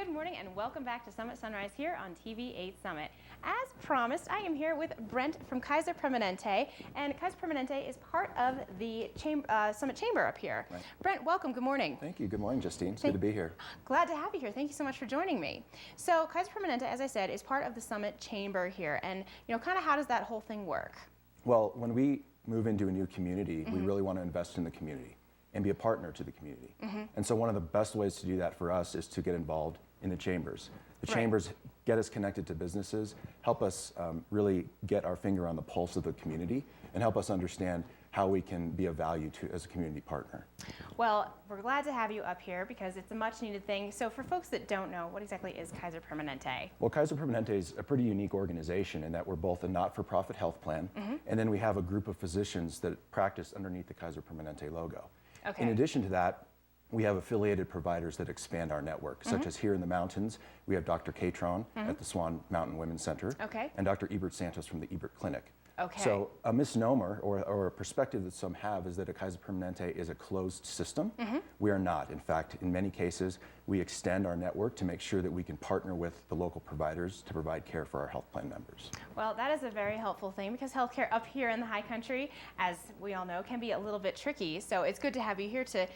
Good morning and welcome back to Summit Sunrise here on TV8 Summit. As promised, I am here with Brent from Kaiser Permanente, and Kaiser Permanente is part of the Summit Chamber up here. Right. Brent, welcome. Good morning. Thank you. Good morning, Justine. It's good to be here. Glad to have you here. Thank you so much for joining me. So Kaiser Permanente, as I said, is part of the Summit Chamber here, and kind of how does that whole thing work? Well, when we move into a new community, we really want to invest in the community and be a partner to the community. And so one of the best ways to do that for us is to get involved in the chambers. The chambers get us connected to businesses, help us really get our finger on the pulse of the community, and help us understand how we can be of value to as a community partner. Well, we're glad to have you up here because it's a much needed thing. So for folks that don't know, what exactly is Kaiser Permanente? Well, Kaiser Permanente is a pretty unique organization in that we're both a not-for-profit health plan, and then we have a group of physicians that practice underneath the Kaiser Permanente logo. Okay. In addition to that, we have affiliated providers that expand our network, such as here in the mountains, we have Dr. Catron at the Swan Mountain Women's Center, and Dr. Ebert Santos from the Ebert Clinic. Okay. So a misnomer or a perspective that some have is that a Kaiser Permanente is a closed system. We are not. In fact, in many cases, we extend our network to make sure that we can partner with the local providers to provide care for our health plan members. Well, that is a very helpful thing because healthcare up here in the high country, as we all know, can be a little bit tricky. So it's good to have you here to,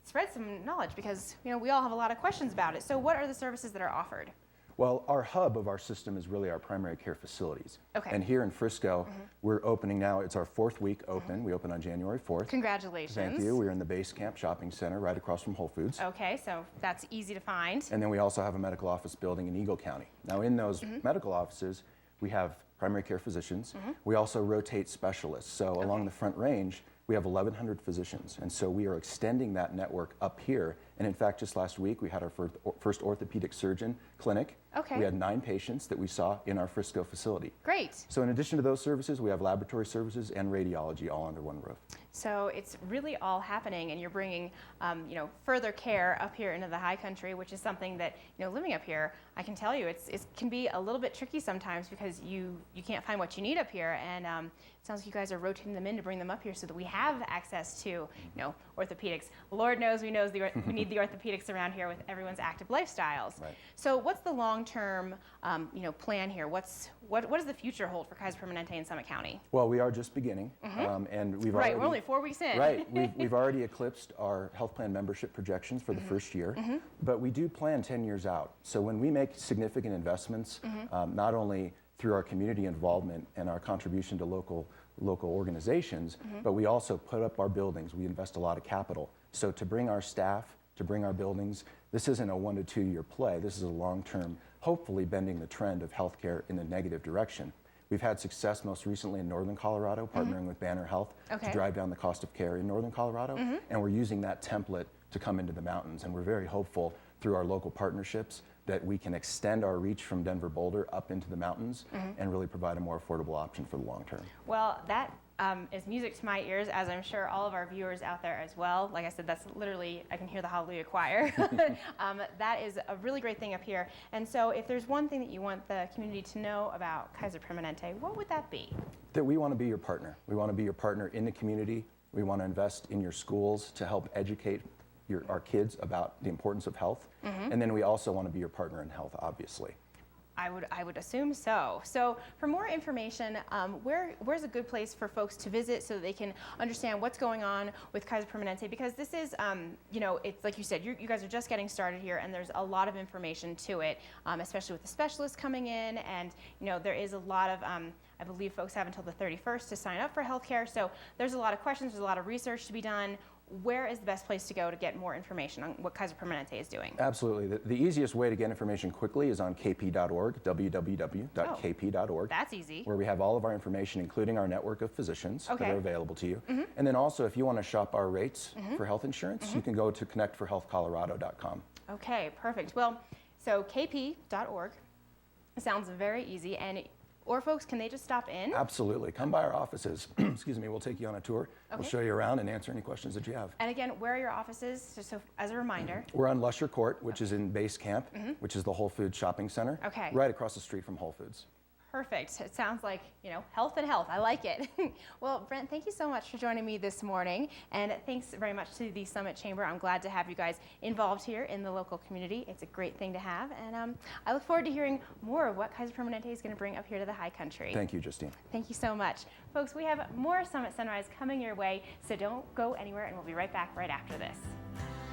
spread some knowledge because, we all have a lot of questions about it. So what are the services that are offered? Well, our hub of our system is really our primary care facilities. Okay. And here in Frisco, we're opening now. It's our 4th week open. We open on January 4th. Congratulations. Thank you. We're in the Base Camp Shopping Center right across from Whole Foods. Okay, so that's easy to find. And then we also have a medical office building in Eagle County. Now in those medical offices, we have primary care physicians. We also rotate specialists. So along the Front Range, we have 1,100 physicians, and so we are extending that network up here. And in fact, just last week, we had our first orthopedic surgeon clinic. Okay. We had 9 patients that we saw in our Frisco facility. Great. So in addition to those services, we have laboratory services and radiology all under one roof. So it's really all happening, and you're bringing, further care up here into the high country, which is something that, living up here, I can tell you, it can be a little bit tricky sometimes because you can't find what you need up here, and it sounds like you guys are rotating them in to bring them up here so that we have access to, orthopedics. Lord knows we need the orthopedics around here with everyone's active lifestyles. Right. So what's the long-term, plan here? What does the future hold for Kaiser Permanente in Summit County? Well, we are just beginning, and we've Right, we're only 4 weeks in. Right, we've already eclipsed our health plan membership projections for the first year, but we do plan 10 years out. So when we make significant investments, not only through our community involvement and our contribution to local organizations, but we also put up our buildings. We invest a lot of capital. So to bring our staff, to bring our buildings, this isn't a 1 to 2 year play. This is a long-term, hopefully bending the trend of healthcare in the negative direction. We've had success most recently in Northern Colorado, partnering with Banner Health to drive down the cost of care in Northern Colorado, and we're using that template to come into the mountains, and we're very hopeful through our local partnerships that we can extend our reach from Denver Boulder up into the mountains and really provide a more affordable option for the long term. Well, that is music to my ears, as I'm sure all of our viewers out there as well. Like I said, that's literally, I can hear the Hallelujah Choir. That is a really great thing up here. And so if there's one thing that you want the community to know about Kaiser Permanente, what would that be? That we want to be your partner. We want to be your partner in the community. We want to invest in your schools to help educate our kids about the importance of health. And then we also want to be your partner in health, obviously. I would assume so. So for more information, where's a good place for folks to visit so that they can understand what's going on with Kaiser Permanente? Because this is, it's like you said, you guys are just getting started here, and there's a lot of information to it, especially with the specialists coming in, and there is a lot of, I believe folks have until the 31st to sign up for healthcare. So there's a lot of questions, there's a lot of research to be done. Where is the best place to go to get more information on what Kaiser Permanente is doing? Absolutely. The easiest way to get information quickly is on kp.org, www.kp.org. That's easy. Where we have all of our information, including our network of physicians that are available to you. And then also, if you want to shop our rates for health insurance, you can go to connectforhealthcolorado.com. Okay, perfect. Well, so kp.org sounds very easy. Or folks, can they just stop in? Absolutely. Come by our offices. Excuse me, we'll take you on a tour. We'll show you around and answer any questions that you have. And again, where are your offices, just so as a reminder? We're on Lusher Court, which is in Base Camp, which is the Whole Foods shopping center. Okay. Right across the street from Whole Foods. Perfect. It sounds like, health and health. I like it. Well, Brent, thank you so much for joining me this morning. And thanks very much to the Summit Chamber. I'm glad to have you guys involved here in the local community. It's a great thing to have. And I look forward to hearing more of what Kaiser Permanente is going to bring up here to the High Country. Thank you, Justine. Thank you so much. Folks, we have more Summit Sunrise coming your way, so don't go anywhere, and we'll be right back right after this.